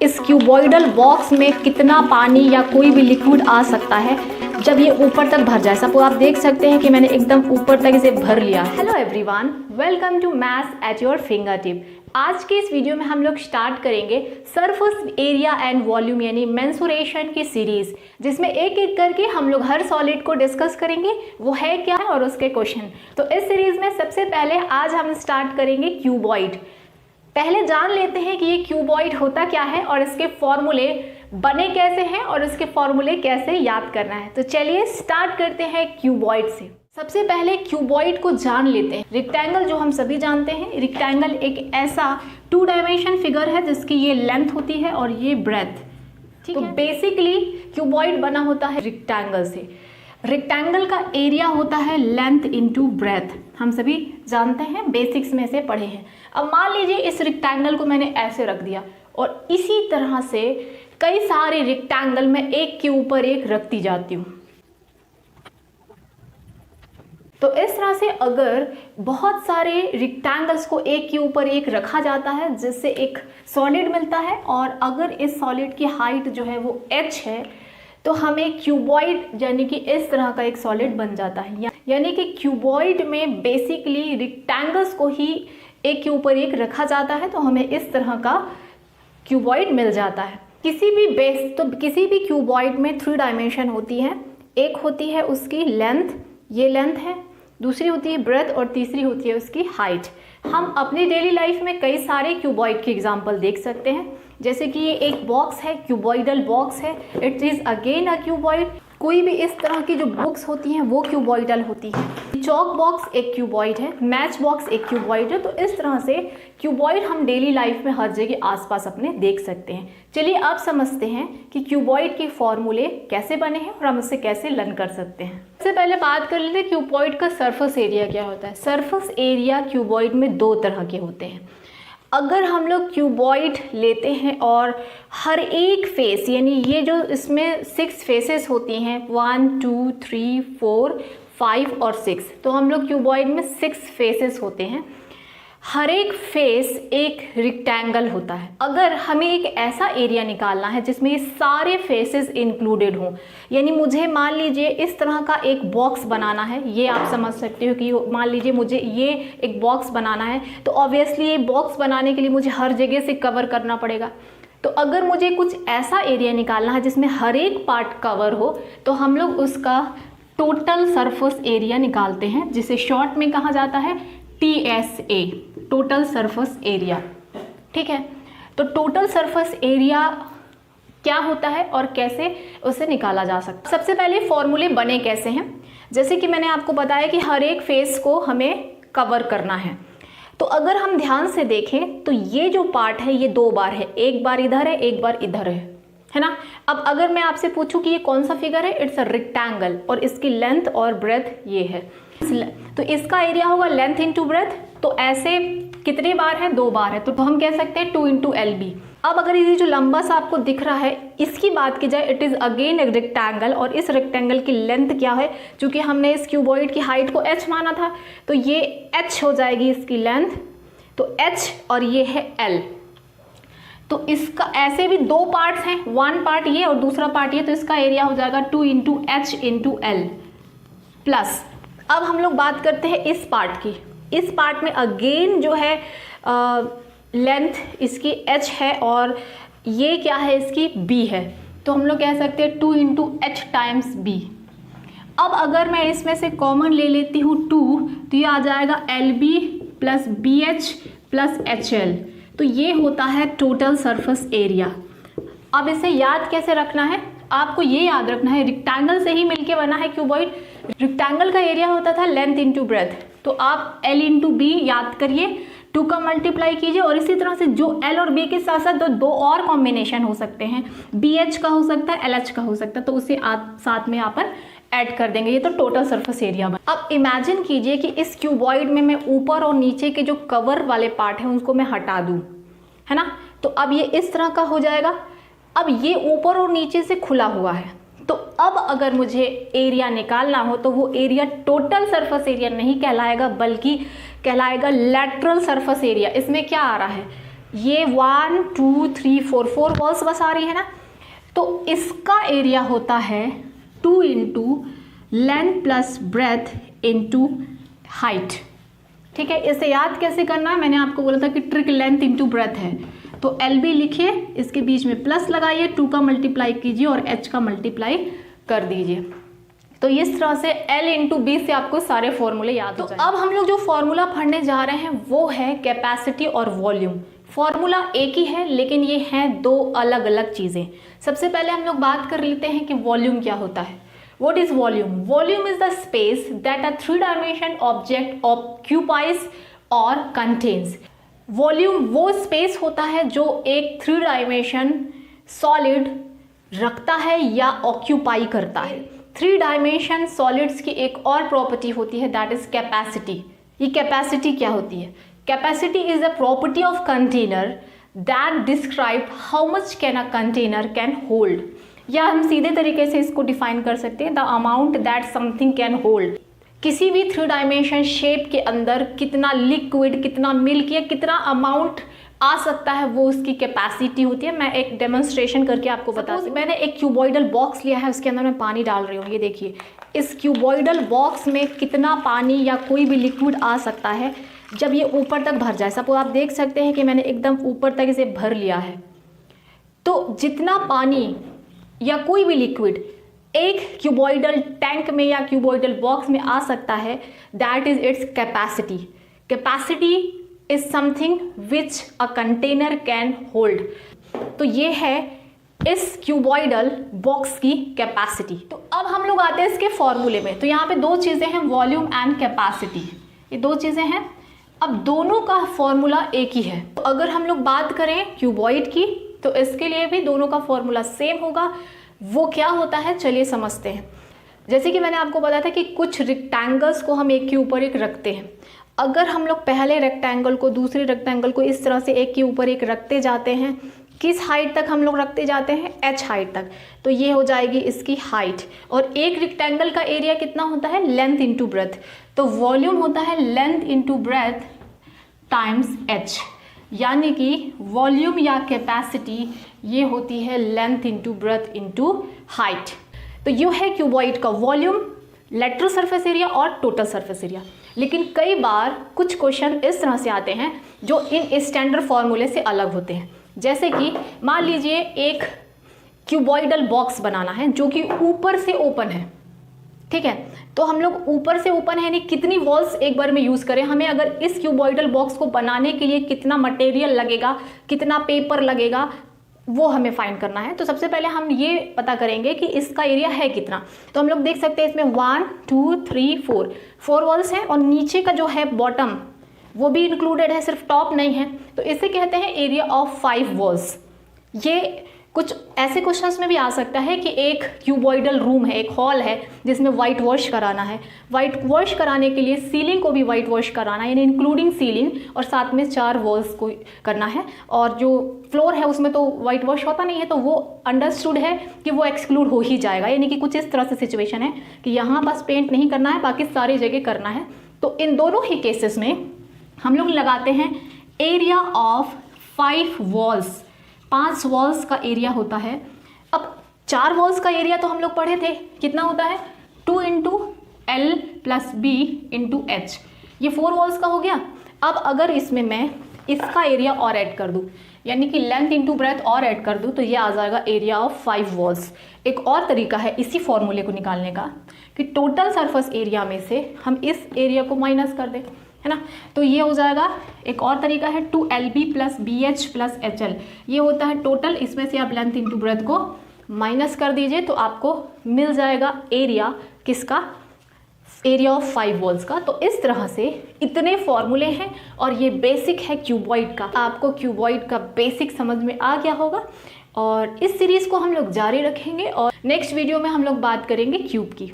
इस cuboidal box में कितना पानी या कोई भी लिक्विड आ सकता है जब ये ऊपर तक भर जाए। सब आप देख सकते हैं कि मैंने एकदम ऊपर तक इसे भर लिया। Hello everyone, welcome to maths at your finger tip. आज के इस वीडियो में हम लोग स्टार्ट करेंगे सरफेस एरिया एंड वॉल्यूम यानी मेंसुरेशन की सीरीज, जिसमें एक एक करके हम लोग हर सॉलिड को डिस्कस करेंगे, वो है क्या है और उसके क्वेश्चन। तो इस सीरीज में सबसे पहले आज हम स्टार्ट करेंगे क्यूबॉइड। पहले जान लेते हैं कि ये क्यूबॉइड होता क्या है और इसके फॉर्मूले बने कैसे हैं और इसके फॉर्मूले कैसे याद करना है। तो चलिए स्टार्ट करते हैं क्यूबॉइड से। सबसे पहले क्यूबॉइड को जान लेते हैं। रेक्टेंगल जो हम सभी जानते हैं, रेक्टेंगल एक ऐसा 2 डायमेंशन फिगर है जिसकी ये लेंथ होती है और ये ब्रेथ। तो बेसिकली क्यूबॉइड बना होता है रेक्टेंगल से। रेक्टेंगल का एरिया होता है लेंथ इनटू ब्रेथ, हम सभी जानते हैं, बेसिक्स में से पढ़े हैं। अब मान लीजिए इस रेक्टेंगल को मैंने ऐसे रख दिया और इसी तरह से कई सारे रेक्टेंगल में एक के ऊपर एक रखती जाती हूँ। तो इस तरह से अगर बहुत सारे रेक्टेंगल्स को एक के ऊपर एक रखा जाता है जिससे एक सॉलिड मिलता है, और अगर इस सॉलिड की हाइट जो है वो h है, तो हमें क्यूबॉइड यानी कि इस तरह का एक सॉलिड बन जाता है। यानी कि क्यूबॉइड में बेसिकली रेक्टेंगल्स को ही एक के ऊपर एक रखा जाता है, तो हमें इस तरह का क्यूबॉइड मिल जाता है। किसी भी क्यूबॉइड में 3 डायमेंशन होती हैं। एक होती है उसकी लेंथ, ये लेंथ है, दूसरी होती है ब्रेथ और तीसरी होती है उसकी हाइट। हम अपनी डेली लाइफ में कई सारे क्यूबॉइड के एग्जाम्पल देख सकते हैं, जैसे कि ये एक बॉक्स है, क्यूबॉइडल बॉक्स है, it is again a cuboid. कोई भी इस तरह की जो बुक्स होती हैं वो क्यूबॉइडल होती है। चॉक बॉक्स एक क्यूबॉइड है, मैच बॉक्स एक क्यूबॉइड है। तो इस तरह से क्यूबॉइड हम डेली लाइफ में हर जगह आसपास अपने देख सकते हैं। चलिए अब समझते हैं कि क्यूबॉइड के फॉर्मूले कैसे बने हैं और हम उससे कैसे लर्न कर सकते हैं। सबसे पहले बात कर लेते हैं क्यूबॉइड का सरफेस एरिया क्या होता है। सरफेस एरिया क्यूबॉइड में 2 तरह के होते हैं। अगर हम लोग क्यूबॉइड लेते हैं और हर एक फेस, यानी ये जो इसमें 6 फेसेस होती हैं, 1 2 3 4 5 और 6, तो हम लोग क्यूबॉइड में 6 फेसेस होते हैं। हर एक फेस एक रेक्टेंगल होता है। अगर हमें एक ऐसा एरिया निकालना है जिसमें ये सारे फेसेस इंक्लूडेड हों, यानी मुझे मान लीजिए इस तरह का एक बॉक्स बनाना है, ये आप समझ सकते हो कि मान लीजिए मुझे ये एक बॉक्स बनाना है, तो ऑब्वियसली ये बॉक्स बनाने के लिए मुझे हर जगह से कवर करना पड़ेगा। तो अगर मुझे कुछ ऐसा एरिया निकालना है जिसमें हर एक पार्ट कवर हो, तो हम लोग उसका टोटल सरफेस एरिया निकालते हैं, जिसे शॉर्ट में कहा जाता है TSA, टोटल सरफेस एरिया। ठीक है, तो टोटल सरफेस एरिया क्या होता है और कैसे उसे निकाला जा सकता है। सबसे पहले फॉर्मूले बने कैसे हैं, जैसे कि मैंने आपको बताया कि हर एक फेस को हमें कवर करना है। तो अगर हम ध्यान से देखें तो ये जो पार्ट है ये 2 बार है, एक बार इधर है, एक बार इधर है ना। अब अगर मैं आपसे पूछूं कि ये कौन सा फिगर है, इट्स अ रेक्टेंगल और इसकी लेंथ और ब्रेथ ये है, तो इसका एरिया होगा लेंथ इंटू ब्रेथ। तो ऐसे कितने बार है, 2 बार है, तो हम कह सकते हैं 2 इंटू LB। अब अगर ये जो लंबा सा आपको दिख रहा है इसकी बात की जाए, इट इज़ अगेन एक रेक्टेंगल, और इस रेक्टेंगल की लेंथ क्या है, चूंकि हमने इस क्यूबॉइड की हाइट को h माना था, तो ये h हो जाएगी इसकी लेंथ, तो h और ये है L। तो इसका ऐसे भी 2 पार्ट्स हैं, 1 पार्ट ये और दूसरा पार्ट ये, तो इसका एरिया हो जाएगा 2 into H into L plus. अब हम लोग बात करते हैं इस पार्ट की। इस पार्ट में अगेन जो है लेंथ इसकी h है और ये क्या है, इसकी B है, तो हम लोग कह सकते हैं 2 इंटू H टाइम्स B। अब अगर मैं इसमें से कॉमन ले लेती हूँ 2, तो ये आ जाएगा LB plus BH plus HL, तो ये होता है टोटल सरफेस एरिया। अब इसे याद कैसे रखना है, आपको ये याद रखना है, रेक्टेंगल से ही मिलके बना है क्यूबॉइड। रेक्टेंगल का एरिया होता था लेंथ इंटू ब्रेथ, तो आप L इंटू B याद करिए, 2 का मल्टीप्लाई कीजिए, और इसी तरह से जो L और B के साथ साथ 2 और कॉम्बिनेशन हो सकते हैं, BH का हो सकता है, LH का हो सकता है, तो उसे आप साथ में यहाँ पर ऐड कर देंगे। ये तो टोटल सरफेस एरिया बना। अब इमेजिन कीजिए कि इस क्यूबॉइड में मैं ऊपर और नीचे के जो कवर वाले पार्ट हैं उनको मैं हटा दूँ, है ना। तो अब ये इस तरह का हो जाएगा। अब ये ऊपर और नीचे से खुला हुआ है, तो अब अगर मुझे एरिया निकालना हो तो वो एरिया टोटल सरफेस एरिया नहीं कहलाएगा, बल्कि कहलाएगा लैटरल सरफेस एरिया। इसमें क्या आ रहा है, ये 1 2 3 4 वॉल्स बस आ रही है ना, तो इसका एरिया होता है 2 into length plus breadth into height. ठीक है, इसे याद कैसे करना है, मैंने आपको बोला था कि ट्रिक लेंथ इंटू ब्रेथ है। तो LB लिखिए, इसके बीच में प्लस लगाइए, 2 का मल्टीप्लाई कीजिए और H का मल्टीप्लाई कर दीजिए। तो इस तरह से L इंटू B से आपको सारे फॉर्मूले याद हो जाएंगे। अब हम लोग जो फॉर्मूला पढ़ने जा रहे हैं वो है कैपेसिटी और वॉल्यूम। फॉर्मूला एक ही है लेकिन ये हैं दो अलग अलग चीज़ें। सबसे पहले हम लोग बात कर लेते हैं कि वॉल्यूम क्या होता है। What is volume? Volume is the space that a three-dimensional object occupies or contains. Volume वो स्पेस होता है जो एक 3 डायमेंशन सॉलिड रखता है या ऑक्यूपाई करता है। 3 डायमेंशन सॉलिड्स की एक और प्रॉपर्टी होती है, दैट इज कैपेसिटी। ये कैपेसिटी क्या होती है? Capacity is the property of container that describe how much can a container can hold, या हम सीधे तरीके से इसको डिफाइन कर सकते हैं the amount that something can hold. किसी भी 3 डायमेंशन शेप के अंदर कितना लिक्विड, कितना मिल्क या कितना अमाउंट आ सकता है वो उसकी कैपेसिटी होती है। मैं एक डेमोन्स्ट्रेशन करके आपको बता दूं। मैंने एक क्यूबॉइडल बॉक्स लिया है, उसके अंदर मैं पानी डाल रही हूँ। ये देखिए, इस क्यूबॉइडल बॉक्स में कितना पानी या कोई भी लिक्विड आ सकता है जब ये ऊपर तक भर जाए। सपोज आप देख सकते हैं कि मैंने एकदम ऊपर तक इसे भर लिया है। तो जितना पानी या कोई भी लिक्विड एक क्यूबॉइडल टैंक में या क्यूबॉइडल बॉक्स में आ सकता है, that is its capacity. Capacity is something which a container can hold. तो ये है इस क्यूबॉइडल बॉक्स की कैपेसिटी। तो अब हम लोग आते हैं इसके फॉर्मूले में। तो यहाँ पे दो चीज़ें हैं, वॉल्यूम एंड कैपेसिटी, ये दो चीज़ें हैं। अब दोनों का फॉर्मूला एक ही है। तो अगर हम लोग बात करें क्यूबॉइड की तो इसके लिए भी दोनों का फॉर्मूला सेम होगा। वो क्या होता है चलिए समझते हैं। जैसे कि मैंने आपको बताया था कि कुछ रेक्टेंगल्स को हम एक के ऊपर एक रखते हैं। अगर हम लोग पहले रेक्टेंगल को दूसरे रेक्टेंगल को इस तरह से एक के ऊपर एक रखते जाते हैं, किस हाइट तक हम लोग रखते जाते हैं? H हाइट तक। तो ये हो जाएगी इसकी हाइट। और एक रेक्टेंगल का एरिया कितना होता है? Length into breadth. तो वॉल्यूम होता है length into breadth times H, यानी कि वॉल्यूम या कैपेसिटी ये होती है length into breadth into height. तो ये है क्यूबॉइड का वॉल्यूम, लेटरल सरफेस एरिया और टोटल सरफेस एरिया। लेकिन कई बार कुछ क्वेश्चन इस तरह से आते हैं जो इन स्टैंडर्ड फॉर्मूले से अलग होते हैं। जैसे कि मान लीजिए एक क्यूबॉइडल बॉक्स बनाना है जो कि ऊपर से ओपन है, ठीक है। तो हम लोग ऊपर से ओपन है, यानी कितनी वॉल्स एक बार में यूज़ करें, हमें अगर इस क्यूबॉइडल बॉक्स को बनाने के लिए कितना मटेरियल लगेगा, कितना पेपर लगेगा, वो हमें फाइंड करना है। तो सबसे पहले हम ये पता करेंगे कि इसका एरिया है कितना। तो हम लोग देख सकते हैं इसमें 1 2 3 4 वॉल्स हैं और नीचे का जो है बॉटम वो भी इंक्लूडेड है, सिर्फ टॉप नहीं है। तो इसे कहते हैं एरिया ऑफ 5 वॉल्स। ये कुछ ऐसे क्वेश्चंस में भी आ सकता है कि एक क्यूबॉइडल रूम है, एक हॉल है जिसमें वाइट वॉश कराना है। वाइट वॉश कराने के लिए सीलिंग को भी वाइट वॉश कराना है, यानी इंक्लूडिंग सीलिंग, और साथ में 4 वॉल्स को करना है। और जो फ्लोर है उसमें तो वाइट वॉश होता नहीं है, तो वो अंडरस्टूड है कि वो एक्सक्लूड हो ही जाएगा। यानी कि कुछ इस तरह से सिचुएशन है कि यहाँ बस पेंट नहीं करना है, बाकी सारी जगह करना है। तो इन दोनों ही केसेस में हम लोग लगाते हैं एरिया ऑफ 5 वॉल्स। 5 वॉल्स का एरिया होता है। अब 4 वॉल्स का एरिया तो हम लोग पढ़े थे, कितना होता है? 2 into L plus B into H। ये 4 वॉल्स का हो गया। अब अगर इसमें मैं इसका एरिया और ऐड कर दूं, यानी कि लेंथ इंटू ब्रेथ और ऐड कर दूं, तो ये आ जाएगा एरिया ऑफ 5 वॉल्स। एक और तरीका है इसी फॉर्मूले को निकालने का कि टोटल सरफेस एरिया में से हम इस एरिया को माइनस कर दें, है ना। तो ये हो जाएगा। एक और तरीका है 2LB plus BH plus HL। ये होता है टोटल, इसमें से आप लेंथ इंटू ब्रेथ को माइनस कर दीजिए तो आपको मिल जाएगा एरिया किसका? एरिया ऑफ 5 वॉल्स का। तो इस तरह से इतने फॉर्मूले हैं और ये बेसिक है क्यूबॉइड का। आपको क्यूबॉइड का बेसिक समझ में आ गया होगा और इस सीरीज़ को हम लोग जारी रखेंगे और नेक्स्ट वीडियो में हम लोग बात करेंगे क्यूब की।